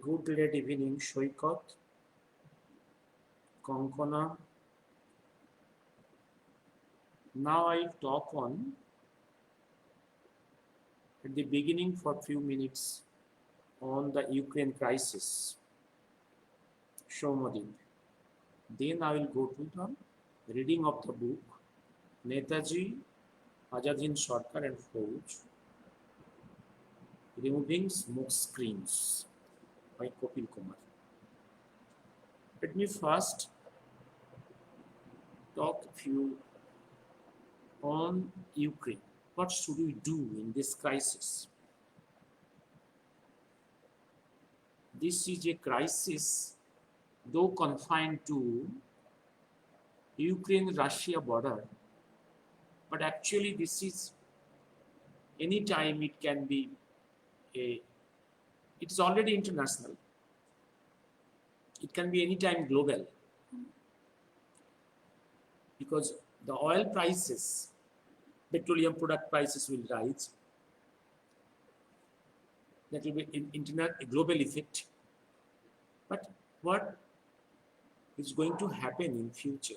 Good late evening, Shoikot, Konkona. Now I'll talk on at the beginning for a few minutes on the Ukraine crisis, Shomodin. Then I will go to the reading of the book Netaji, Azad, Sarkar and Fauz, Removing Smoke Screens by Kapil Kumar. Let me first talk a few on Ukraine. What should we do in this crisis? This is a crisis, though confined to Ukraine-Russia border, but actually this is anytime it can be it is already international. It can be anytime global because the oil prices, petroleum product prices will rise. That will be a global effect. But what is going to happen in future?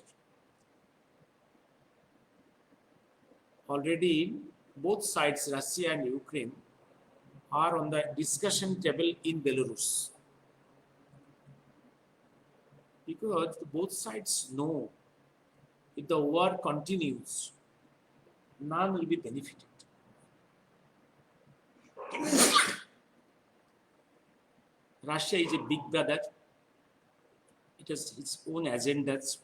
Already both sides, Russia and Ukraine, are on the discussion table in Belarus. Because both sides know if the war continues, none will be benefited. Russia is a big brother. It has its own agendas.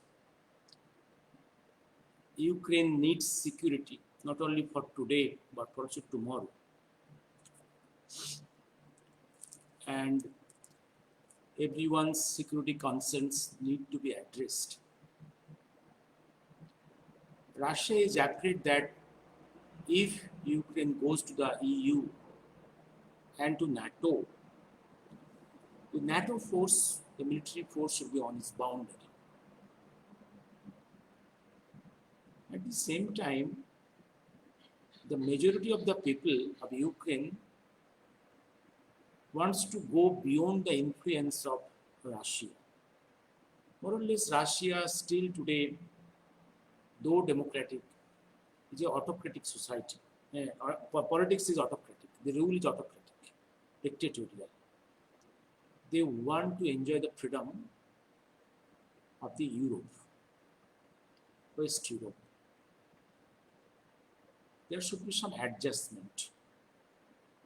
Ukraine needs security, not only for today, but also tomorrow. And everyone's security concerns need to be addressed. Russia is afraid that if Ukraine goes to the EU and to NATO, the NATO force, the military force should be on its boundary. At the same time, the majority of the people of Ukraine wants to go beyond the influence of Russia. More or less, Russia still today, though democratic, is an autocratic society. Politics is autocratic. The rule is autocratic, dictatorial. They want to enjoy the freedom of the Europe, West Europe. There should be some adjustment.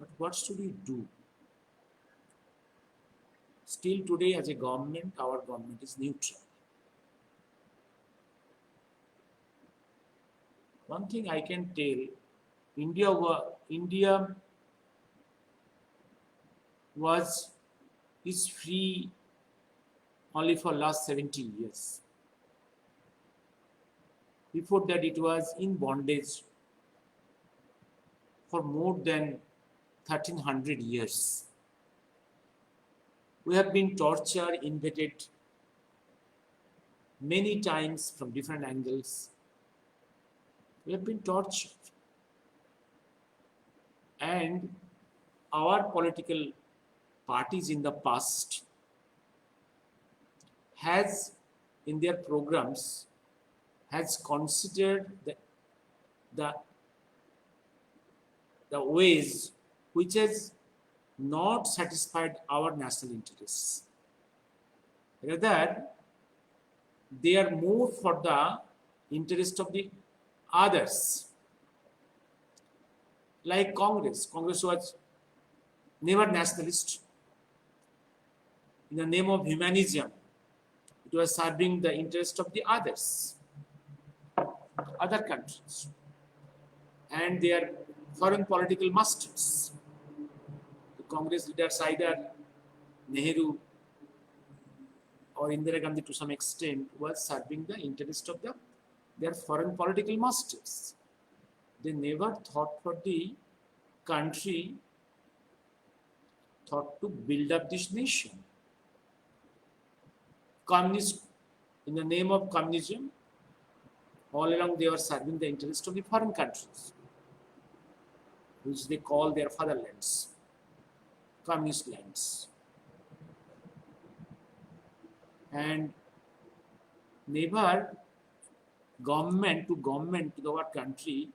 But what should we do? Still today, as a government, our government is neutral. One thing I can tell, India is free only for last 70 years. Before that, it was in bondage for more than 1300 years. We have been tortured, invaded many times from different angles. We have been tortured. And our political parties in the past has, in their programs, has considered the ways which has not satisfied our national interests. Rather, they are more for the interest of the others. Like Congress. Congress was never nationalist. In the name of humanism, it was serving the interest of the others, other countries, and their foreign political masters. The Congress leaders, either Nehru or Indira Gandhi to some extent, was serving the interest of their foreign political masters. They never thought for the country, thought to build up this nation. Communist, in the name of communism, all along they were serving the interest of the foreign countries, which they call their fatherlands, communist lands. and never government to our country,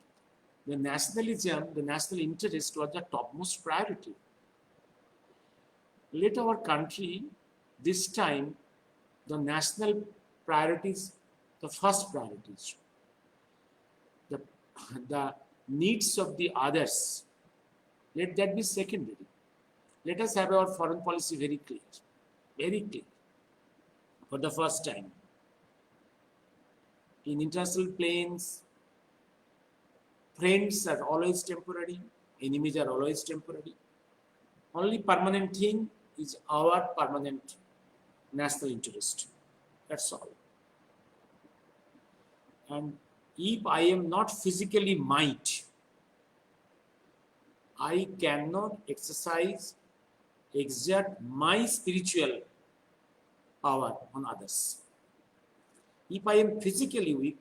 the nationalism, the national interest was the topmost priority. Let our country, this time, the national priorities, the first priorities, the, the needs of the others, let that be secondary. Let us have our foreign policy very clear, for the first time. In international planes, friends are always temporary, enemies are always temporary. Only permanent thing is our permanent national interest. That's all. And if I am not physically might, I cannot exert my spiritual power on others. If I am physically weak,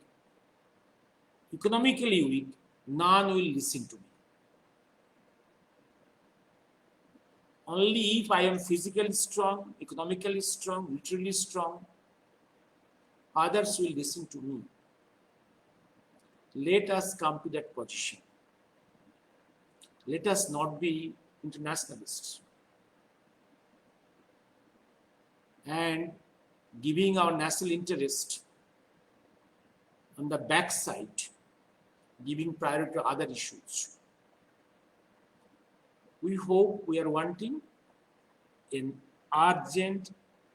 economically weak, none will listen to me. Only if I am physically strong, economically strong, literally strong, others will listen to me. Let us come to that position. Let us not be internationalists. And giving our national interest on the backside, giving priority to other issues. We hope, we are wanting an urgent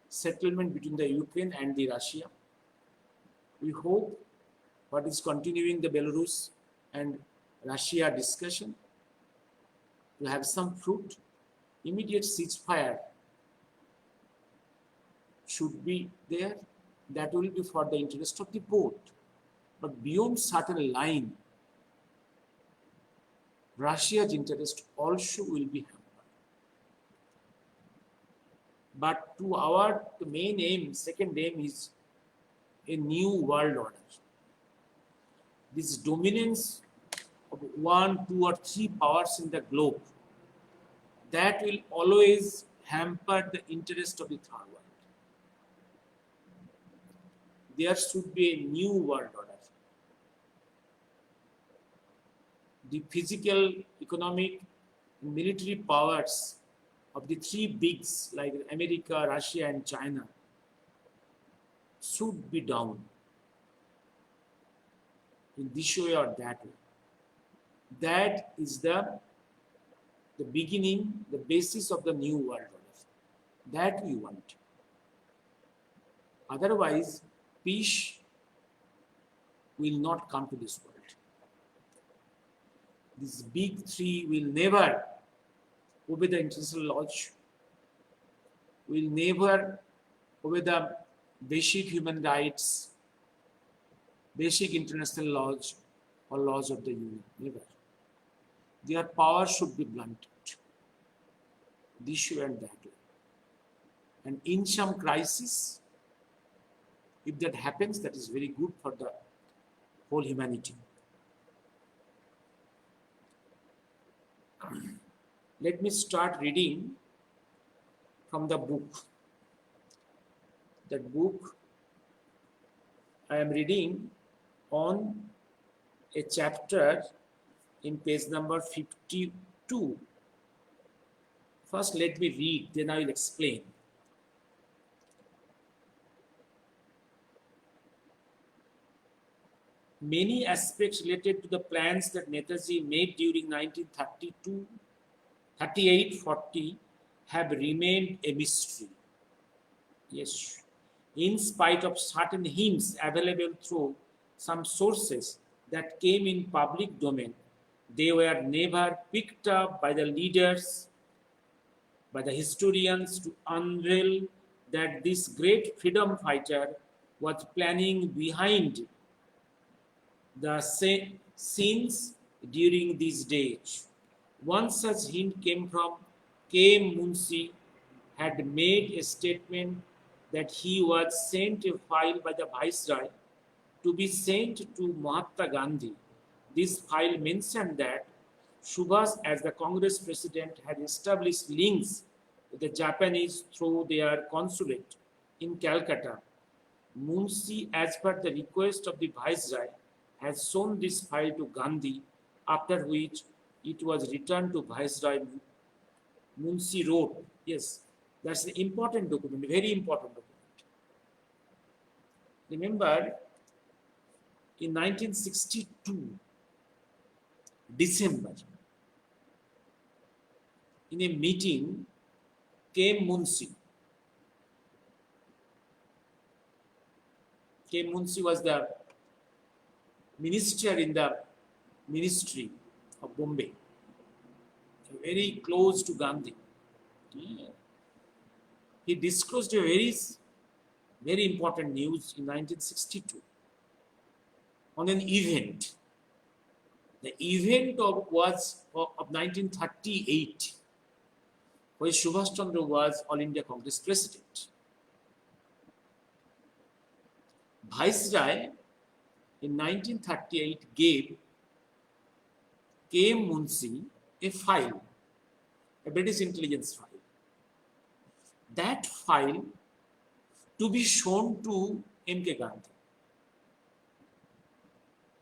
settlement between the Ukraine and the Russia. We hope what is continuing the Belarus and Russia discussion to have some fruit. Immediate ceasefire should be there. That will be for the interest of the both. But beyond certain line, Russia's interest also will be hampered. But to our main aim, second aim is a new world order. This dominance of 1, 2, or 3 powers in the globe, that will always hamper the interest of the third world. There should be a new world order. The physical, economic, and military powers of the 3 bigs like America, Russia, and China should be down in this way or that way. That is the beginning, the basis of the new world order. That we want. Otherwise, peace will not come to this world. These big 3 will never obey the international laws, will never obey the basic human rights, basic international laws, or laws of the Union. Never. Their power should be blunted this way and that way. And in some crisis, if that happens, that is very good for the whole humanity. Let me start reading from the book. That book I am reading on a chapter in page number 52. First, let me read, then I will explain. Many aspects related to the plans that Netaji made during 1932, 38-40 have remained a mystery. Yes, in spite of certain hints available through some sources that came in public domain, they were never picked up by the leaders, by the historians, to unveil that this great freedom fighter was planning behind the scenes during these days. One such hint came from K. Munshi, had made a statement that he was sent a file by the Viceroy to be sent to Mahatma Gandhi. This file mentioned that Subhas, as the Congress president, had established links with the Japanese through their consulate in Calcutta, Munshi, as per the request of the Viceroy, has shown this file to Gandhi, after which it was returned to Viceroy. Munshi wrote, yes, that's an important document, very important document. Remember, in 1962, December, in a meeting, came Munshi. Munshi was the minister in the ministry of Bombay, very close to Gandhi. He disclosed a very important news in 1962 on an event. The event was of 1938, where Subhash Chandra was All India Congress president. Viceroy in 1938 gave K. Munshi a file, a British intelligence file. That file to be shown to M.K. Gandhi.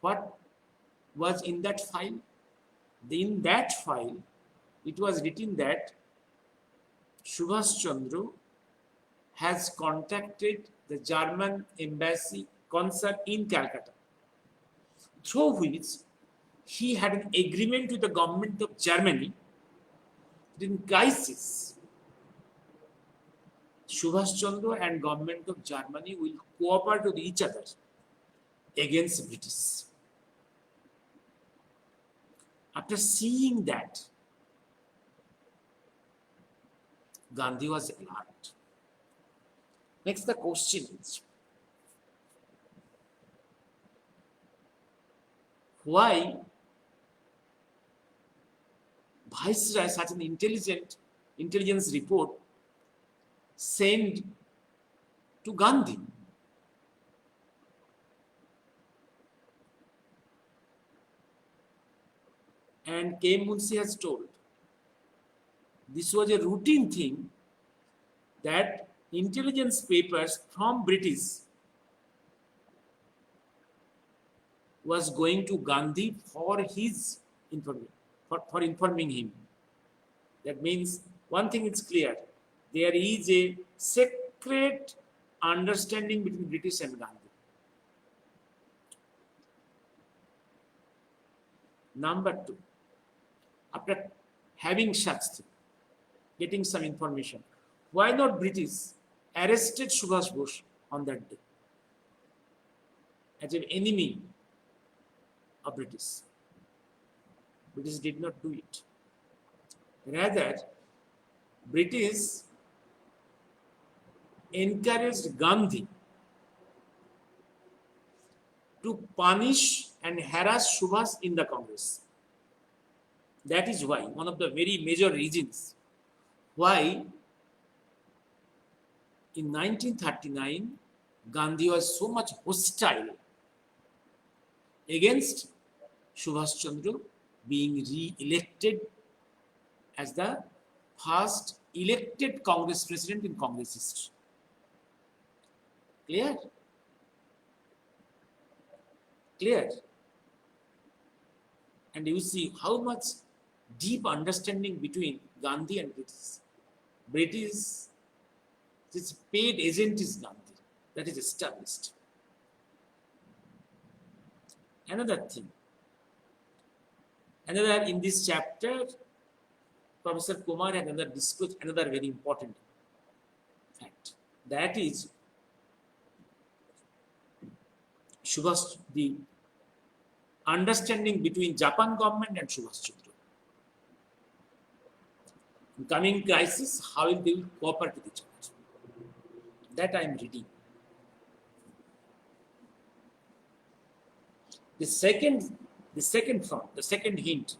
What was in that file? In that file, it was written that Subhash Chandra has contacted the German embassy consul in Calcutta, through which he had an agreement with the government of Germany that in crisis, Subhash Chandra and government of Germany will cooperate with each other against British. After seeing that, Gandhi was alert. Next, the question is, why Viceroy, such an intelligence report, sent to Gandhi? And K. Munshi has told, this was a routine thing that intelligence papers from British was going to Gandhi for his information, for informing him. That means one thing is clear, there is a secret understanding between British and Gandhi. Number two, after having such thing, getting some information, why not British arrested Subhash Bose on that day as an enemy of British? British did not do it. Rather, British encouraged Gandhi to punish and harass Subhash in the Congress. That is why, one of the very major reasons why in 1939 Gandhi was so much hostile against Subhash Chandra being re-elected as the first elected Congress president in Congress history. Clear? Clear? And you see how much deep understanding between Gandhi and British. British, its paid agent is Gandhi. That is established. Another thing. Another in this chapter, Professor Kumar had disclosed another very important fact. That is Subhash, the understanding between Japan government and Subhash Chandra. In coming crisis, how will they cooperate with each other? That I am reading. The second hint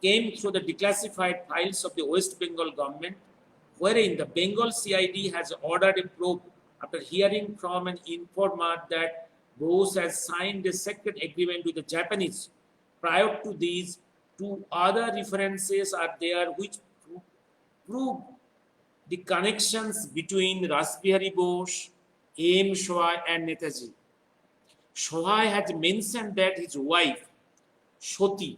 came through the declassified files of the West Bengal government, wherein the Bengal CID has ordered a probe after hearing from an informant that Bose has signed a secret agreement with the Japanese. Prior to these, two other references are there which prove the connections between Rasbihari Bose, M. Shoai, and Netaji. Shoai has mentioned that his wife, Shoti,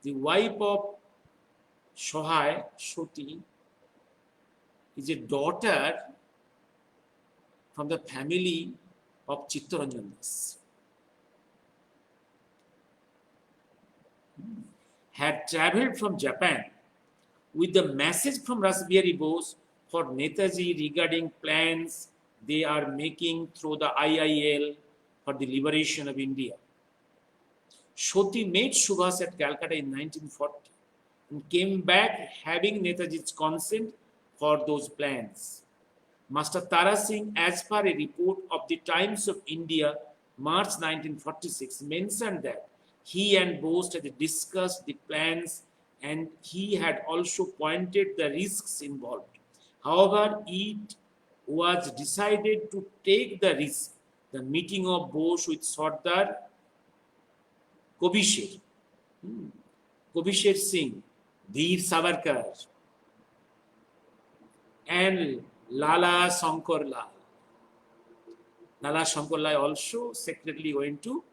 the wife of Shoai, Shoti, is a daughter from the family of Chittaranjan Das. Had travelled from Japan with the message from Rasbihari Bose for Netaji regarding plans they are making through the IIL for the liberation of India. Shoti met Subhas at Calcutta in 1940 and came back having Netaji's consent for those plans. Master Tara Singh, as per a report of the Times of India, March 1946, mentioned that he and Bose had discussed the plans and he had also pointed the risks involved. However, it was decided to take the risk. The meeting of Bose with Sardar Kobisher Singh, Veer Savarkar, and Lala Shankar Lal. Lala Shankar Lal also secretly went to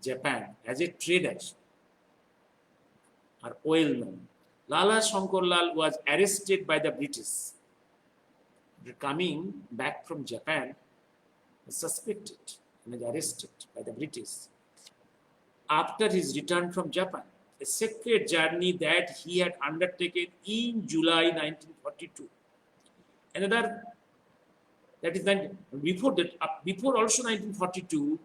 Japan as a trader, are well known. Lala Shankar Lal was arrested by the British. Coming back from Japan, was suspected and was arrested by the British. After his return from Japan, a secret journey that he had undertaken in July 1942. Another, that is before also 1942,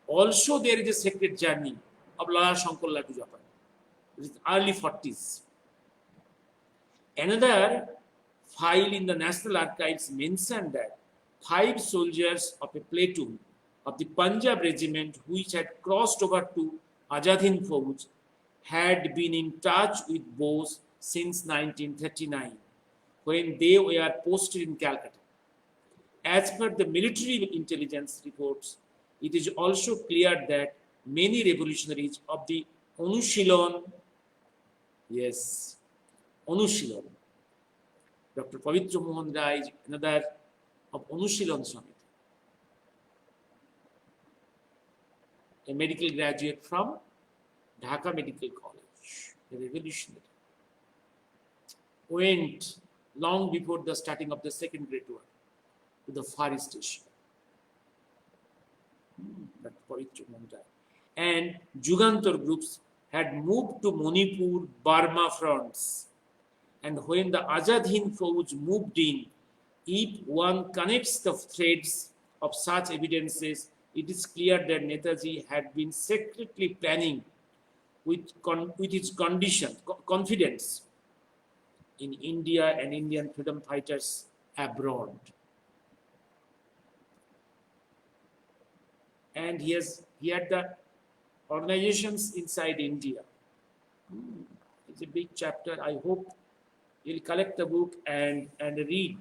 also there is a secret journey of Lala Shankar Lal to Japan. It is early 40s. Another file in the National Archives mentioned that 5 soldiers of a platoon of the Punjab regiment which had crossed over to Azad Hind Fauz had been in touch with Bose since 1939 when they were posted in Calcutta. As per the military intelligence reports, it is also clear that many revolutionaries of the Anushilon, Dr. Pavitra Mohan Rai is another of Anushilon Samiti, a medical graduate from Dhaka Medical College, a revolutionary, went long before the starting of the Second Great War to the Far East Asia. Dr. Pavitra Mohan Rai. And Jugantar groups had moved to Manipur, Burma fronts. And when the Azad Hind Fauj moved in, if one connects the threads of such evidences, it is clear that Netaji had been secretly planning with his confidence in India and Indian freedom fighters abroad. And he had the organizations inside India. It's a big chapter. I hope you'll collect the book and read.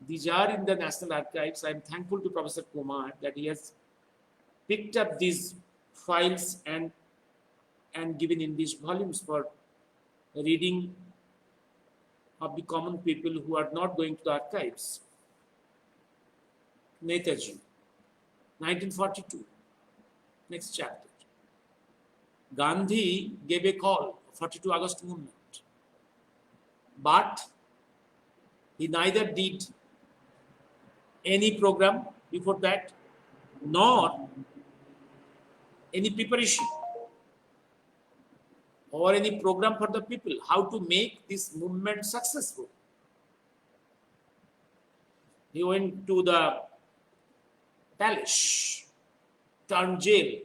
These are in the National Archives. I'm thankful to Professor Kumar that he has picked up these files and given in these volumes for reading of the common people who are not going to the archives. Netaji, 1942, next chapter. Gandhi gave a call, 42 August movement. But he neither did any program before that, nor any preparation or any program for the people, how to make this movement successful. He went to the palace, turned jail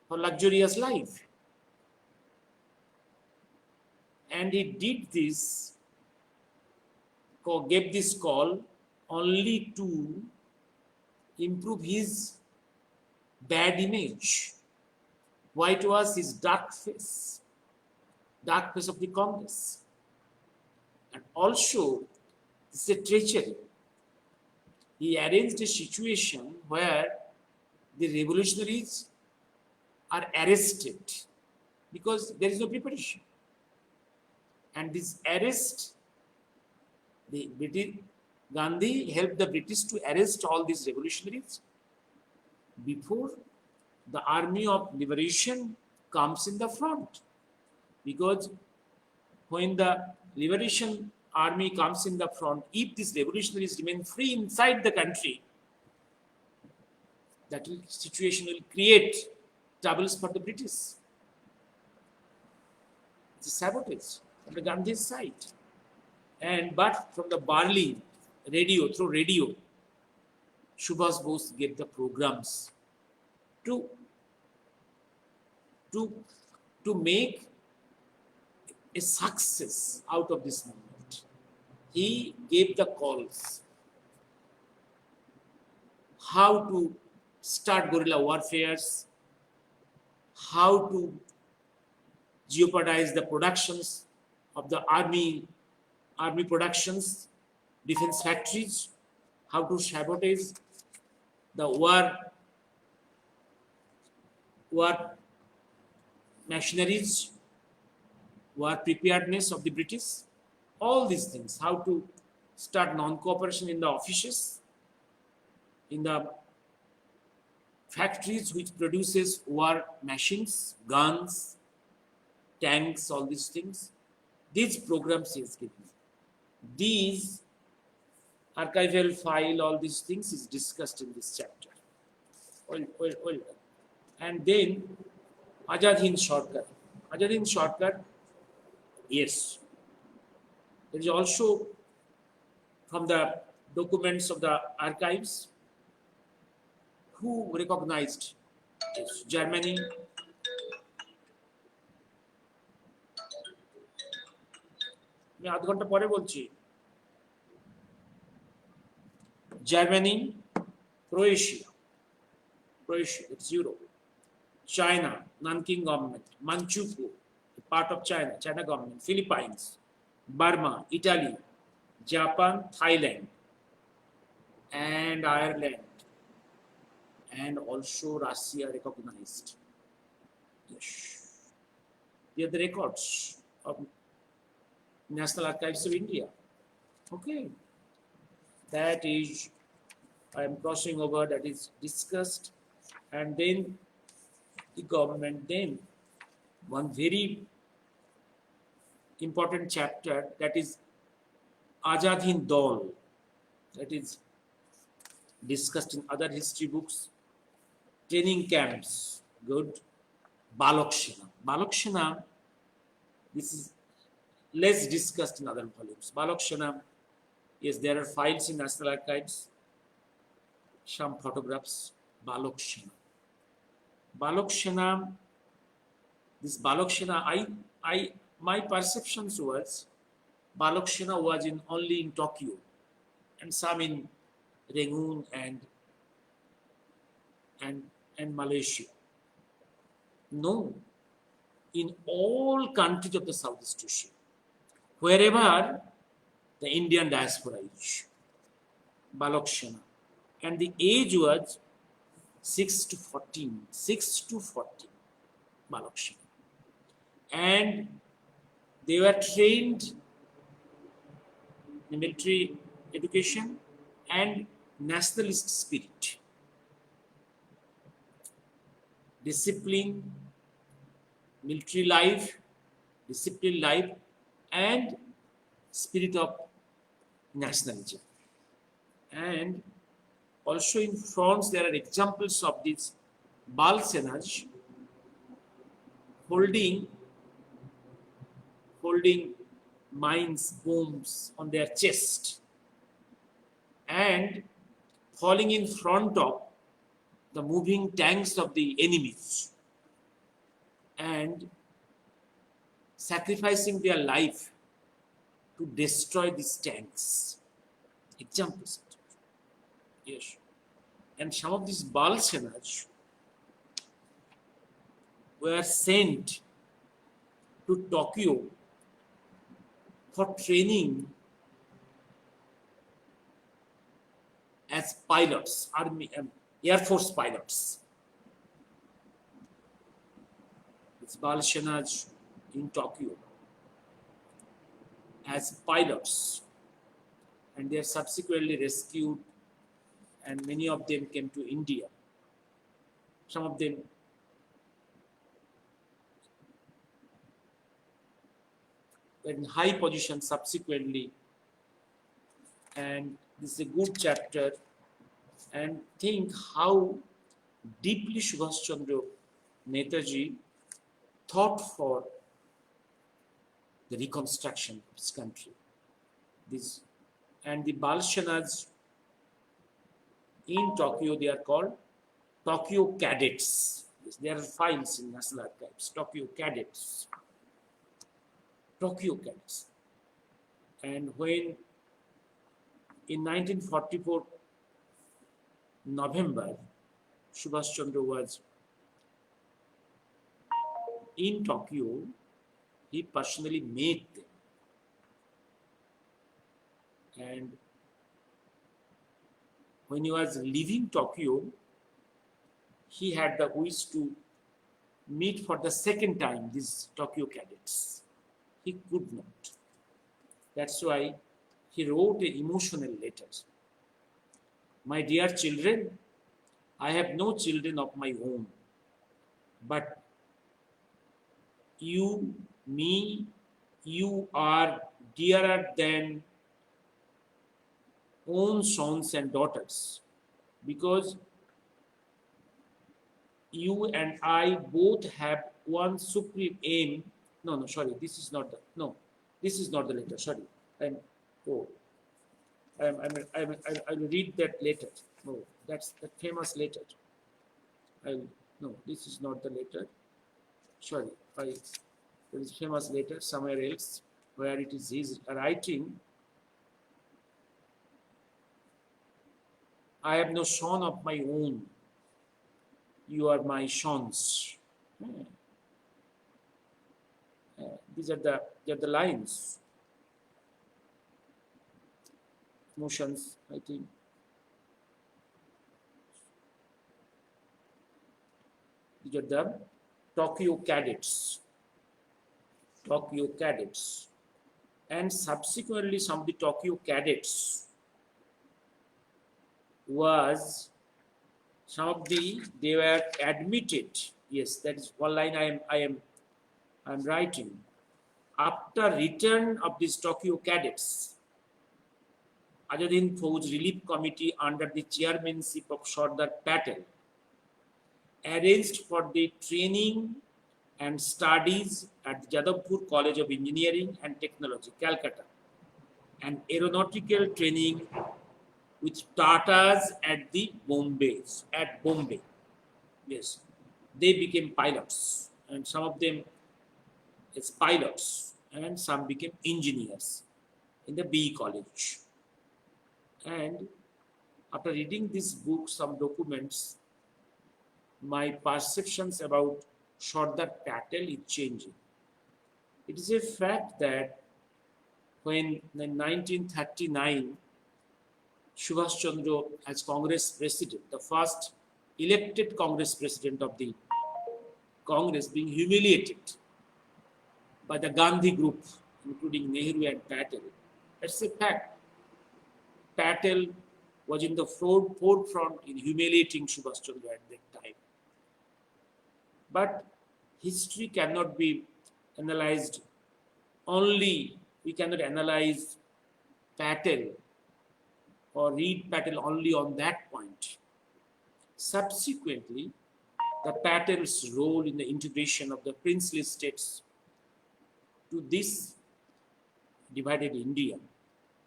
for luxurious life. And he did this, gave this call only to improve his bad image. White was his dark face of the Congress. And also, this is a treachery. He arranged a situation where the revolutionaries are arrested because there is no preparation. And this arrest, the British, Gandhi helped the British to arrest all these revolutionaries before the army of liberation comes in the front. Because when the liberation army comes in the front, if these revolutionaries remain free inside the country, that situation will create troubles for the British. It's a sabotage from the Gandhi's side. But from the Barley radio, through radio, Subhas Bose gave the programs to make a success out of this movement. He gave the calls how to start guerrilla warfares, how to jeopardize the productions of the army productions, defense factories, how to sabotage the war machineries, war preparedness of the British, all these things, how to start non-cooperation in the offices, in the factories which produces war machines, guns, tanks, all these things. These programs he is given. These archival file, all these things is discussed in this chapter. Well. And then Azad Hind Sarkar. Azad Hind Sarkar, yes. There is also from the documents of the archives who recognized yes, Germany, আমি আধ ঘন্টা পরে বলছি Germany, Croatia, it's Europe, China, Nanking government, Manchukuo, part of China government, Philippines, Burma, Italy, Japan, Thailand, and Ireland, and also Russia recognized. Yes. Here are the records of National Archives of India. Okay. That is, I am crossing over, that is discussed. And then the government, then one very important chapter, that is Azad Hind Dol, that is discussed in other history books. Training camps, good. Balak Sena, this is less discussed in other volumes. Balak Sena, yes, there are files in National Archives, some photographs. Balak Sena, this Balak Sena, my perceptions was Balak Sena was only in Tokyo and some in Rangoon and Malaysia. No, in all countries of the Southeast Asia, wherever the Indian diaspora is, Balak Sena, and the age was 6 to 14, Balak Sena. And they were trained in military education and nationalist spirit, discipline, military life, and spirit of nationalism. And also in France, there are examples of this Bal Senaj holding mines, bombs on their chest and falling in front of the moving tanks of the enemies and sacrificing their life to destroy these tanks. Examples. Yes. And some of these Bal Senaj were sent to Tokyo for training as pilots, Army, Air Force pilots. It's Bal Senaj in Tokyo. as pilots, and they are subsequently rescued, and many of them came to India. Some of them were in high position subsequently, and this is a good chapter. And think how deeply Subhash Chandra Netaji thought for the reconstruction of his country. This and the Balshanas in Tokyo, they are called Tokyo Cadets. Yes, there are files in National Archives. Tokyo Cadets. Tokyo Cadets. And when in 1944 November, Subhash Chandra was in Tokyo, he personally met them. And when he was leaving Tokyo, he had the wish to meet for the second time these Tokyo cadets. He could not. That's why he wrote an emotional letter. My dear children, I have no children of my own, but you, me, you are dearer than own sons and daughters, because you and I both have one supreme aim. No, sorry, this is not the letter. Sorry, I'll read that letter. No, that's the famous letter. No, this is not the letter. Sorry, there is famous letter somewhere else where it is his writing. I have no son of my own. You are my sons. These are the lines. Motions, I think. These are the Tokyo cadets. Tokyo cadets. And subsequently, some of the Tokyo cadets they were admitted. Yes, that is one line I am writing. After return of these Tokyo cadets, Azad Hind Fauz Relief Committee under the chairmanship of Sardar Patel arranged for the training and studies at the Jadavpur College of Engineering and Technology, Calcutta, and aeronautical training with Tatas at Bombay. Yes, they became pilots, and some of them as pilots, and some became engineers in the BE college. And after reading this book, some documents, my perceptions about Sardar Patel is changing. It is a fact that when in 1939, Subhash Chandra as Congress president, the first elected Congress president of the Congress, being humiliated by the Gandhi group, including Nehru and Patel. That's a fact. Patel was in the forefront in humiliating Subhash Chandra at that time. But history cannot be analyzed only, we cannot analyze Patel or read Patel only on that point. Subsequently, the Patel's role in the integration of the princely states to this divided India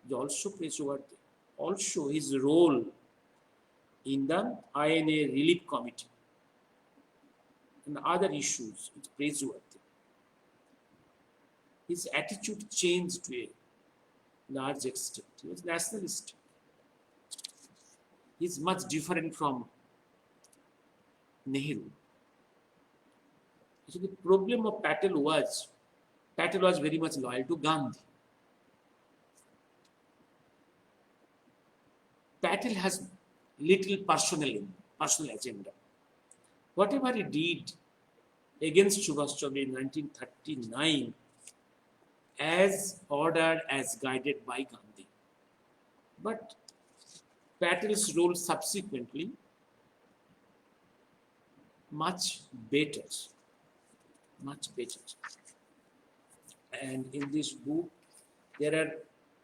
is also praiseworthy. Also, his role in the INA Relief Committee and other issues is praiseworthy. His attitude changed to a large extent. He was nationalist. He is much different from Nehru. So the problem of Patel was very much loyal to Gandhi. Patel has little personal agenda. Whatever he did against Subhash Chandra in 1939 as ordered, as guided by Gandhi. But Patel's role subsequently much better, much better. And in this book, there are,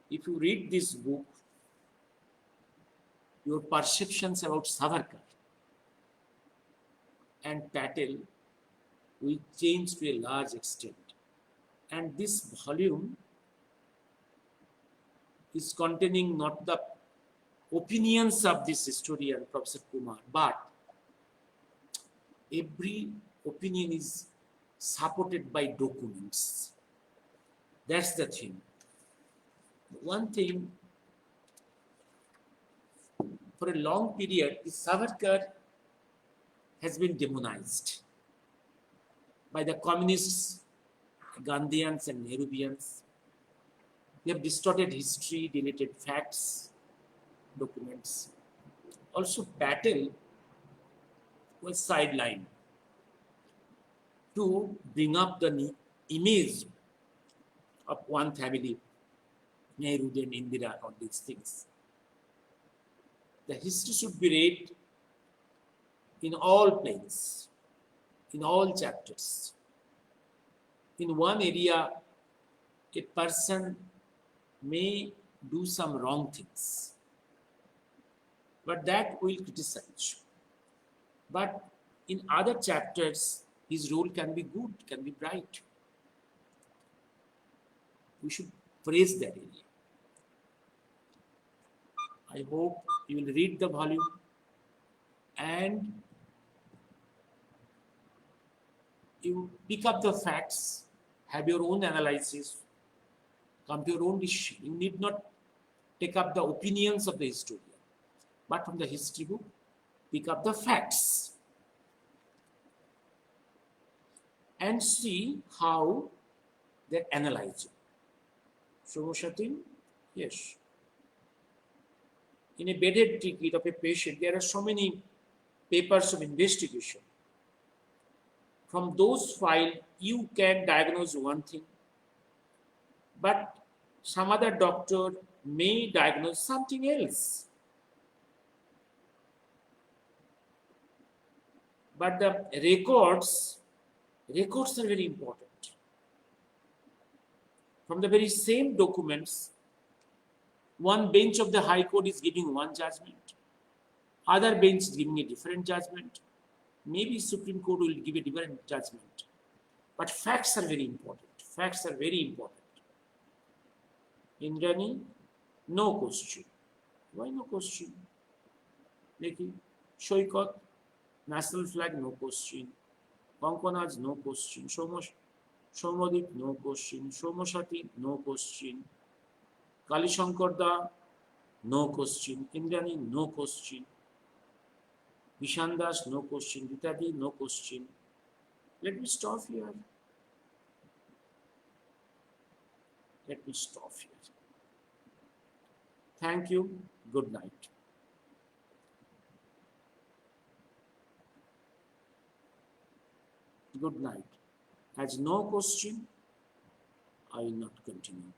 if you read this book, your perceptions about Savarkar and Patel will change to a large extent. And this volume is containing not the opinions of this historian, Professor Kumar, but every opinion is supported by documents. That's the thing. One thing, for a long period, Savarkar has been demonized by the communists, Gandhians and Nehruvians. They have distorted history, deleted facts, documents. Also, Patel was sidelined to bring up the image of one family, Nehru, then Indira, all these things. The history should be read in all planes, in all chapters. In one area, a person may do some wrong things, but that will criticize. But in other chapters, his role can be good, can be bright. We should praise that area. I hope you will read the volume and you pick up the facts, have your own analysis, come to your own decision. You need not take up the opinions of the historian, but from the history book, pick up the facts and see how they analyze it. Shomoshatin, yes. In a bedded ticket of a patient, there are so many papers of investigation. From those files, you can diagnose one thing, but some other doctor may diagnose something else. But the records are very important. From the very same documents, one bench of the High Court is giving one judgment, other bench is giving a different judgment. Maybe Supreme Court will give a different judgment. But facts are very important. Facts are very important. Indrani, no question. Why no question? Like Shoykot, national flag, no question. Konkonaj, no question. Shomadip, no question. Shomoshati, no question. Kalishankarda, no question. Indrani, no question. Vishandas, no question. Netaji, no question. Let me stop here. Let me stop here. Thank you. Good night. Good night. As no question, I will not continue.